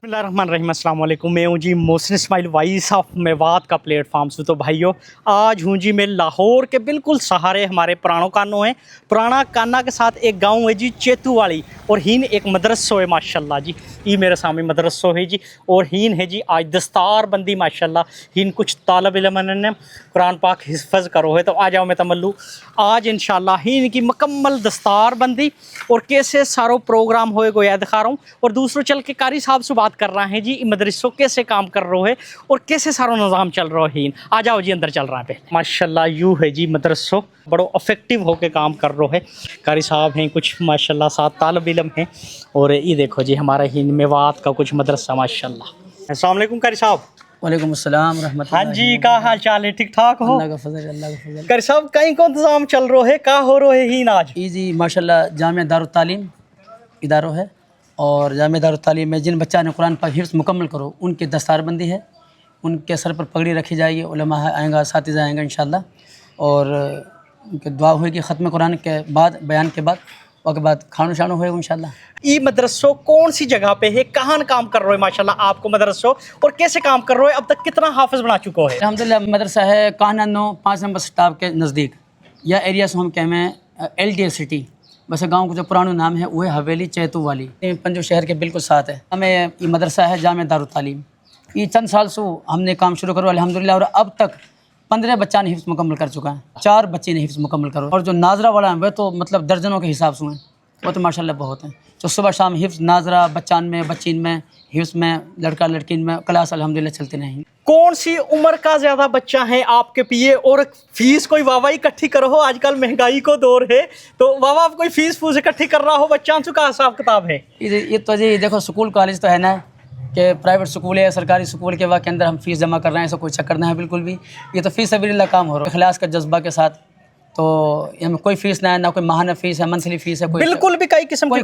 बिस्मिल्लाहिर्रहमानिर्रहीम, अस्सलाम वालेकुम। मैं हूँ जी मोहसिन इस्माइल, वॉइस ऑफ मेवात का प्लेटफॉर्म से। तो भाइयों, आज हूँ जी मैं लाहौर के बिल्कुल सहारे हमारे पुरानो कानो है। पुराना काना के साथ एक गांव है जी चेतू वाली, और हीन एक मदरसो है माशाल्लाह जी। ये मेरे सामने मदरसो है जी, और हीन है जी आज दस्तार बंदी माशाल्लाह। हीन कुछ तालब इल्म ने कुरान पाक हिफ्ज़ करो है। तो आ जाओ मैं तमल्लू आज इंशाल्लाह हीन की मुकम्मल दस्तार बंदी और कैसे सारो प्रोग्राम होए गो याद दिखा रहा हूँ। और दूसरों चल के कारी साहब से बात कर रहा है जी मदरसों कैसे काम कर रहे है और कैसे सारो निज़ाम चल रहा है। आ जाओ जी अंदर चल रहा है पे। माशाल्लाह यू है जी मदरसों बड़ो इफेक्टिव होके काम कर रहे है। कारी साहब हैं कुछ माशाल्लाह, साथ तालब इल्म हैं। और ये देखो जी हमारा ही मेवात का कुछ मदरसा माशाल्लाह। अस्सलाम वालेकुम कारी साहब। वालेकुम अस्सलाम रहमतुल्लाहि। हाँ जी, का हाल चाल है? ठीक ठाक हो? अल्लाह का फजल, अल्लाह का फजल। कारी साहब कहीं को इंतजाम चल रहा है, का हो रहा है ही आज? जी माशाल्लाह जामिया दारुल तालीम इदारो है, और जामिया दारुल तालीम में जिन बच्चा ने कुरान पाक हिफ्ज़ मुकम्मल करो उनकी दस्तारबंदी है। उनके सर पर पगड़ी रखी जाएगी, उलमा आएंगा, सातिज़ा आएंगे इंशाल्लाह, और उनके दुआ होगी ख़त्म कुरान के बाद, बयान के बाद, और के बाद खानो शानो होएगा इंशाल्लाह। ये मदरसों कौन सी जगह पे है, कहाँ काम कर रहे हो माशाल्लाह आपको मदरसों, और कैसे काम कर रहे हो? अब तक कितना हाफिज बना चुका है? अल्हम्दुलिल्लाह मदरसा है कान्हा 9 5 नंबर स्टाफ के नज़दीक, या एरिया से हम कहते हैं LDA सिटी। वैसे गांव का जो पुराना नाम है वो है हवेली चैतू वाली, पंजो शहर के बिल्कुल साथ है। हमें ये मदरसा है जामिया दारुल तालीम। ये चंद साल से हमने काम शुरू करो अल्हम्दुलिल्लाह, और अब तक 15 बच्चा ने हिफ्ज़ मुकम्मल कर चुका है, 4 बच्चे ने हिफ्ज़ मुकम्मल करो, और जो नाजरा वाला है वह तो मतलब दर्जनों के हिसाब से हैं, वो तो माशाल्लाह बहुत हैं। जो सुबह शाम हिफ्ज़ नाजरा बच्चान में, बच्चीन में, हिफ्ज़ में, लड़का लड़किन में क्लास अल्हम्दुलिल्लाह चलते नहीं। कौन सी उम्र का ज्यादा बच्चा है आपके पिए? और फीस कोई वावा इकट्ठी करो हो, आजकल महंगाई को दौर है, तो वावा आप कोई फीस फूस इकट्ठी कर रहा हो बच्चान से, का हिसाब किताब है? ये तो जी देखो स्कूल कॉलेज तो है ना, कि प्राइवेट स्कूल है, सरकारी स्कूल के वाक़ के अंदर हम फ़ीस जमा कर रहे हैं, ऐसा कोई चक्कर नहीं है बिल्कुल भी। ये तो फ़ीस सबिलिल्लाह काम हो रहा है इखलास का जज्बा के साथ। तो हमें कोई फ़ीस ना है, ना कोई माहाना फ़ीस है, मंथली फ़ीस है, कोई बिल्कुल भी कई किस्म की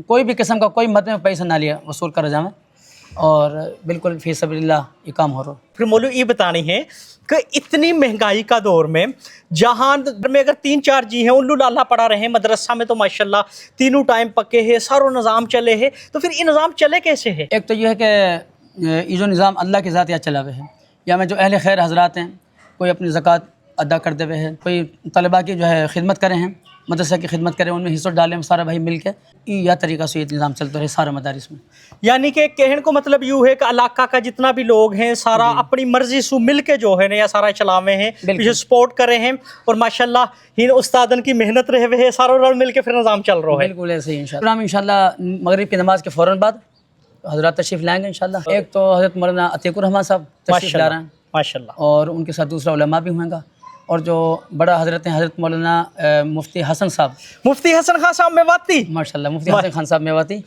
कोई भी किस्म का कोई मद में पैसा ना लिया वसूल कर जाए, और बिल्कुल फ़ी सबिलिल्लाह ये काम हो रहा है। फिर मौलवी ये बतानी है कि इतनी महंगाई का दौर में जहाँ में अगर 3-4 जी हैं उल्लू लाला पड़ा रहे मदरसा में, तो माशाल्लाह तीनों टाइम पक्के है, सारो निज़ाम चले है, तो फिर ये निज़ाम चले कैसे है? एक तो ये है कि ये जो निज़ाम अल्लाह के ज़ात या चला हुए है, या में जो अहले खैर हजरात हैं, कोई अपनी ज़कात अदा कर दे हुए हैं, कोई तलबा की जो है खिदमत करें हैं, मदरसा की खिदमत करें, उनमें हिस्सा डालें सारा भाई मिल के, या तरीक़ा से ये निज़ाम चलता रहे सारा मदारिस में। यानी कि कहने को मतलब यूँ है कि इलाका का जितना भी लोग हैं सारा अपनी मर्जी से मिल के जो है ना या सारा चलावे हैं, पीछे सपोर्ट करे हैं, और माशाल्लाह इन उस्तादन की मेहनत रहे हुए है, सारों रल मिल के फिर निज़ाम चल रहा है। बिल्कुल ऐसे ही इंशाल्लाह मगरिब की नमाज के फ़ौरन बाद हज़रात तशरीफ़ लाएंगे इंशाल्लाह। एक तो हज़रत मौलाना अतीकुर रहमान साहब तशरीफ़ ला रहे हैं माशाल्लाह, और उनके साथ दूसरा उलमा भी होंगे, और जो बड़ा हज़रत हैं हज़रत मौलाना मुफ्ती हसन साहब, मुफ्ती हसन खान साहब मेवाती, माशाल्लाह मुफ्ती हसन खान साहब मेवाती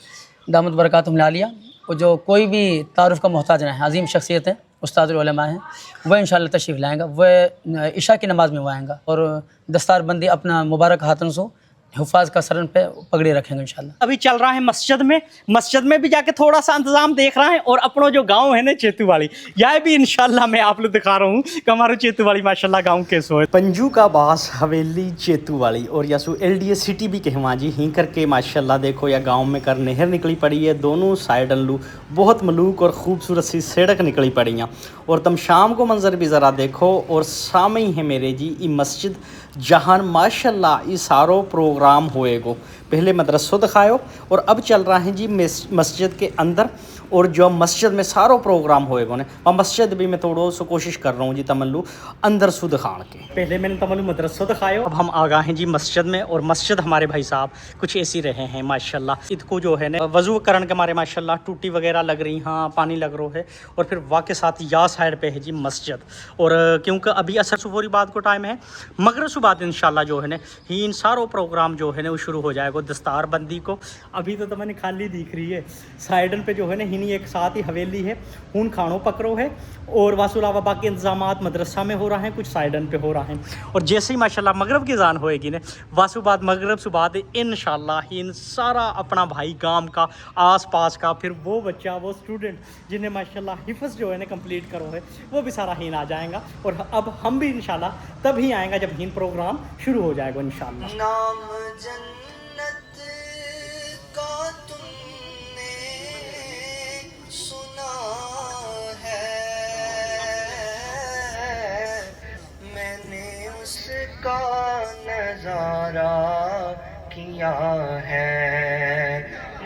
दामद बरकातुहुम लालिया, और जो कोई भी तारुफ़ का मोहताज नहीं है, अजीम शख्सियत है, उस्ताद उलमा हैं, वह इंशाल्लाह तशरीफ़ लाएंगा। वह इशा की नमाज़ में वो आएंगा, और दस्तार बंदी अपना मुबारक हाथों से हुफ़ाज़ का सरन पे पगड़ी रखेंगे इंशाल्लाह। अभी चल रहा है मस्जिद में भी जाके थोड़ा सा इंतजाम देख रहा है, और अपनो जो गांव है ना चेतू वाली, यह भी इंशाल्लाह मैं आप लोग दिखा रहा हूँ कि हमारा चेतू वाली माशाल्लाह गांव कैसे है। पंजू का बास हवेली चेतू वाली, और यासू LDA सिटी भी कहवा जी ही करके माशाल्लाह। देखो या गाँव में कर नहर निकली पड़ी है, दोनों साइड अल्लू बहुत मलूक और ख़ूबसूरत सी सड़क निकली पड़ी हैं, और तुम शाम को मंजर भी ज़रा देखो। और सामने ही है मेरे जी ये मस्जिद, जहाँ माशाल्लाह ये सारो प्रोग्राम होएगो। पहले मदरसों दिखायो, और अब चल रहा है जी मस्जिद के अंदर, और जो मस्जिद में सारो प्रोग्राम होएगो ने, और मस्जिद भी मैं थोड़ा सा कोशिश कर रहा हूँ जी तमल्लू अंदर सु दिखाने के। पहले मैंने तमल्लू मदरसों दिखायो, अब हम आ गए हैं जी मस्जिद में, और मस्जिद हमारे भाई साहब कुछ ऐसी रहे हैं माशाल्लाह। इसको जो है ना वज़ू करने के हमारे माशाल्लाह टूटी वगैरह लग रही, हाँ पानी लग रहा है, और फिर वाह के साथ या साइड पे है जी मस्जिद। और क्योंकि अभी असर सुबह बाद को टाइम है, मगरिब सुबाद इंशाल्लाह जो है ना ही इन सारो प्रोग्राम जो है ना वो शुरू हो जाएगा दस्तार बंदी को। अभी तो मैंने खाली दिख रही है, साइडन पे जो है ना हिनी एक साथ ही हवेली है, खून खानो पकड़ो है, और वासु अलावा बाकी इंतजामात मदरसा में हो रहा है, कुछ साइडन पे हो रहा है। और जैसे ही माशाल्लाह मगरब की जान होएगी ना, वासु बाद मगरब सुबाद इंशाल्लाह इन सारा अपना भाई गांव का आस पास का, फिर वो बच्चा वो स्टूडेंट जिन्हें माशाल्लाह हिफ्ज़ जो है ना कंप्लीट करो है, वो भी सारा हीन आ जाएगा। और अब हम भी इंशाल्लाह तभी आएगा जब हीन प्रोग्राम शुरू हो जाएगा इंशाल्लाह। नाम जन्नत का तुमने نظارہ کیا ہے،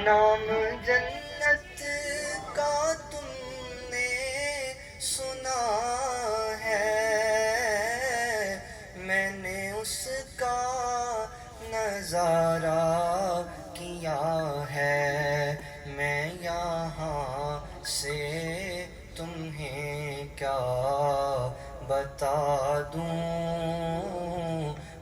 نام جنت کا تم نے سنا ہے، میں نے اس کا نظارہ کیا ہے، میں یہاں سے تمہیں کیا بتا دوں،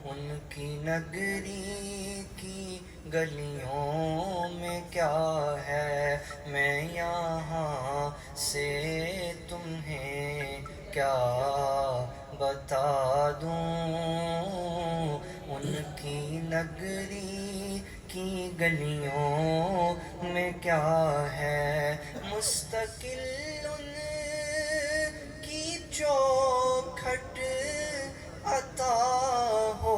ان کی نگری کی گلیوں میں کیا ہے، میں یہاں سے تمہیں کیا بتا دوں، ان کی نگری کی گلیوں میں کیا ہے، مستقل ان کی چوکھٹ عطا ہو،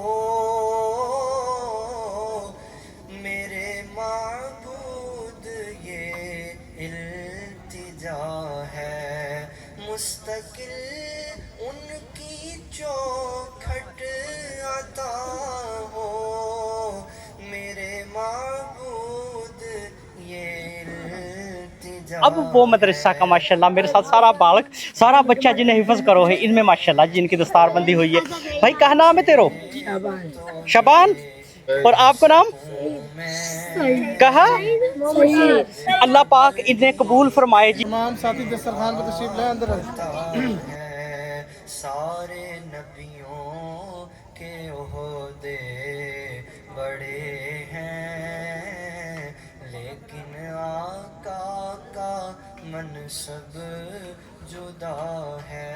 میرے معبود یہ التجا ہے، مستقل ان کی چوکھٹ عطا ہو، میرے معبود یہ التجا اب وہ مدرسہ کا ماشاءاللہ میرے ساتھ سارا بالک سارا بچہ جنہیں حفظ کرو ہے ان میں ماشاءاللہ جن کی دستار بندی ہوئی ہے. بھائی کہا نام ہے تیرو؟ شبان. اور آپ کو نام کہا؟ اللہ پاک انہیں قبول فرمائے جی. تمام ساتھی دسترخوان پہ تشریف لیں اندر ہے، سارے نبیوں کے عہدے بڑے ہیں، لیکن آقا کا منصب جدا ہے.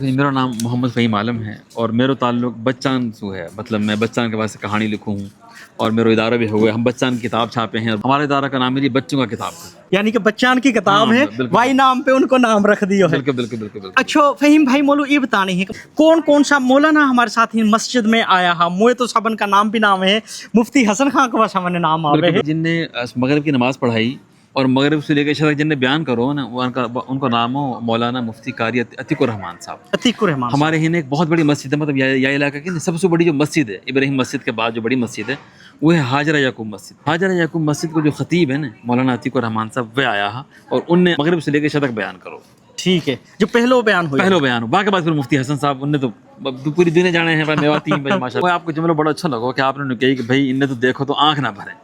میرا نام محمد فہیم عالم ہے اور میرا تعلق بچان سے ہے، مطلب میں بچان کے واسطے کہانی لکھوں ہوں اور میرا ادارہ بھی ہوئے، ہم بچان کی کتاب چھاپے ہیں. ہمارے ادارہ کا نام ہے بچوں کا کتاب ہے. یعنی کہ بچان کی کتاب ہے، بالکل. بھائی نام پہ ان کو نام رکھ دیو ہے. بالکل بالکل بالکل بالکل. اچھا فہیم بھائی مولو یہ بتانے ہیں کون کون سا مولانا ہمارے ساتھ ہی مسجد میں آیا ہے؟ موئے تو سبن کا نام بھی نام ہے، مفتی حسن خان کا بس ہمیں نام آوے ہے. جن نے مغرب کی نماز پڑھائی اور مغرب سے لے کے عشاء تک جن نے بیان کرو نا ان کا نام ہو مولانا مفتی قاری عتیق الرحمان صاحب. عتیق الرحمان ہمارے یہاں ایک بہت بڑی مسجد ہے، مطلب یہ علاقہ کی سب سے بڑی جو مسجد ہے ابراہیم مسجد کے بعد جو بڑی مسجد ہے وہ ہے حاجرہ یعقوب مسجد. حاجرہ یعقوب مسجد کو جو خطیب ہے نا مولانا عتیق الرحمان صاحب وہ آیا ہے اور ان نے مغرب سے لے کے عشاء تک بیان کرو. ٹھیک ہے، جو پہلو بیان ہوئی پہلو بیان ہو. باقی بعد پھر مفتی حسن صاحب ان نے تو پوری دنیا جانے ہیں میواتی ہیں ماشاءاللہ. آپ کو جملہ بڑا اچھا لگا کہ آپ نے کہی کہ بھائی ان نے تو دیکھو تو آنکھ نہ بھرے،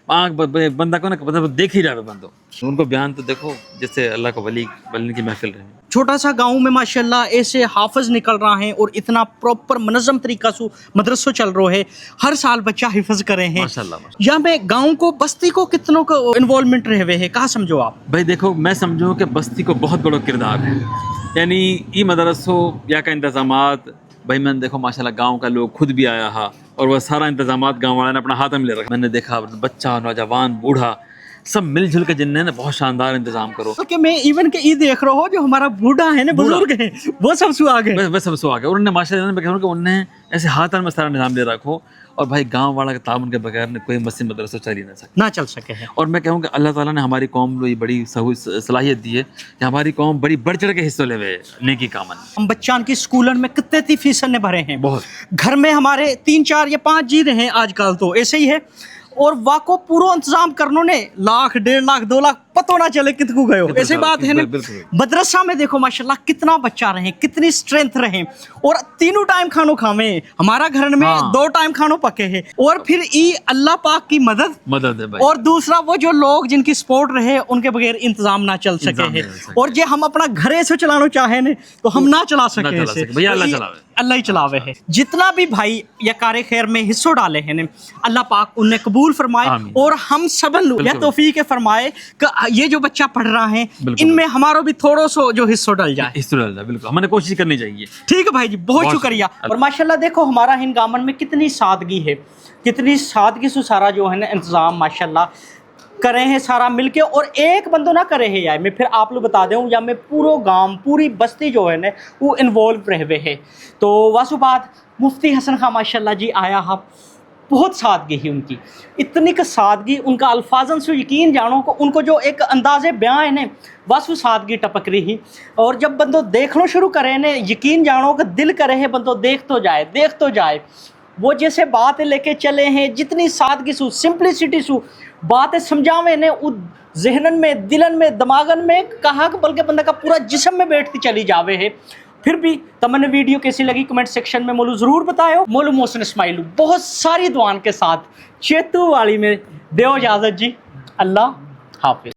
آنکھ بندہ کو نا مطلب دیکھ ہی جائے بندو. ان کو بیان تو دیکھو جیسے اللہ کو ولی بلنے کی محفل رہے. چھوٹا سا گاؤں میں ماشاءاللہ ایسے حافظ نکل رہا ہیں اور اتنا پراپر منظم طریقہ سے مدرسوں چل رہے ہیں، ہر سال بچہ حفظ کرے ہیں ماشاءاللہ. یا میں گاؤں کو بستی کو کتنوں کو انوالومنٹ رہے ہوئے ہیں، کہاں سمجھو آپ؟ بھائی دیکھو میں سمجھوں کہ بستی کو بہت بڑا کردار ہے، یعنی ای مدرسوں یا کا انتظامات. بھائی میں نے دیکھو ماشاءاللہ گاؤں کا لوگ خود بھی آیا ہا اور وہ سارا انتظامات گاؤں والے نے اپنا ہاتھ میں لے رکھا. میں نے دیکھا بچہ نوجوان بوڑھا سب مل جل کے جن نے نا بہت شاندار انتظام کرو. کہ میں ایون کہ یہ دیکھ رہا ہوں جو ہمارا بوڑھا ہے نا بزرگ ہے وہ سب سو آگے بس سب سو آ گئے. اور انہوں نے ماشاءاللہ میں کہوں کہ انہوں نے ایسے ہاتھ میں سارا نظام دے رکھو. اور بھائی گاؤں والا کے تعاون کے بغیر کوئی مسجد مدرسہ چل ہی نہ سکتا، نہ چل سکے ہیں. اور میں کہوں کہ اللہ تعالیٰ نے ہماری قوم کو یہ بڑی صلاحیت دی ہے کہ ہماری قوم بڑی بڑھ چڑھ کے حصہ لے ہوئے نیکی کامن. ہم بچان کی سکولن میں کتنے فیصد نے بھرے ہیں، بہت. گھر میں ہمارے 3 4 یا 5 جی رہے ہیں آج کل تو ایسے ہی ہے. اور واقع پورا انتظام کرنوں نے لاکھ 1.5 لاکھ 2 لاکھ پتہ نہ چلے کتنے گئے ہو. ایسی بات ہے نا. مدرسہ میں دیکھو ماشاءاللہ کتنا بچہ رہے، کتنی اسٹرینتھ رہے، اور 3 ٹائم کھانوں کھاویں. ہمارا گھر میں 2 ٹائم کھانوں پکے ہیں. اور پھر اللہ پاک کی مدد ہے بھائی. اور دوسرا وہ جو لوگ جن کی سپورٹ رہے ان کے بغیر انتظام نہ چل سکے ہیں. اور جے ہم اپنا گھرے سے چلانا چاہیں تو ہم نہ چلا سکے. اللہ ہی چلاوے ہے. جتنا بھی بھائی یا کار خیر میں حصہ ڈالے ہیں اللہ پاک انہیں قبول فرمائے اور ہم سبن لوگ یا توفیق فرمائے کہ یہ جو بچہ پڑھ رہا ہے ان میں ہمارا بھی تھوڑا سو جو حصہ ڈل جائے. بالکل ہمیں کوشش کرنی چاہیے. ٹھیک ہے بھائی جی، بہت شکریہ. اور ماشاءاللہ دیکھو ہمارا ہنگامن میں کتنی سادگی ہے، کتنی سادگی سے سارا جو ہے نا انتظام ماشاءاللہ کرے ہیں سارا مل کے. اور ایک بندو نہ کرے ہیں، یا میں پھر آپ لوگ بتا دوں یا میں پورو گاؤں پوری بستی جو ہے نا وہ انوالو رہے ہوئے ہے. تو واسو بعد مفتی حسن خان ماشاءاللہ جی آیا ہے، بہت سادگی ہی ان کی، اتنی کہ سادگی ان کا الفاظن سے یقین جانو کو ان کو جو ایک انداز بیان ہے نا بس وہ سادگی ٹپک رہی. اور جب بندو دیکھنا شروع کرے نا یقین جانو کہ دل کرے ہے بندو دیکھ تو جائے. वो जैसे बातें लेके चले हैं, जितनी सादगी सु सिंपलिसिटी सु बातें समझावे ने उ जहनन में, दिलन में, दिमागन में कहा कि बल्कि बंदा का पूरा जिस्म में बैठती चली जावे है। फिर भी तमन्ने वीडियो कैसी लगी कमेंट सेक्शन में मोलू ज़रूर बताओ। मोलू मोहसिन इस्माइल बहुत सारी दुआन के साथ चेतू वाली में देव इजाज़त जी, अल्लाह हाफिज़।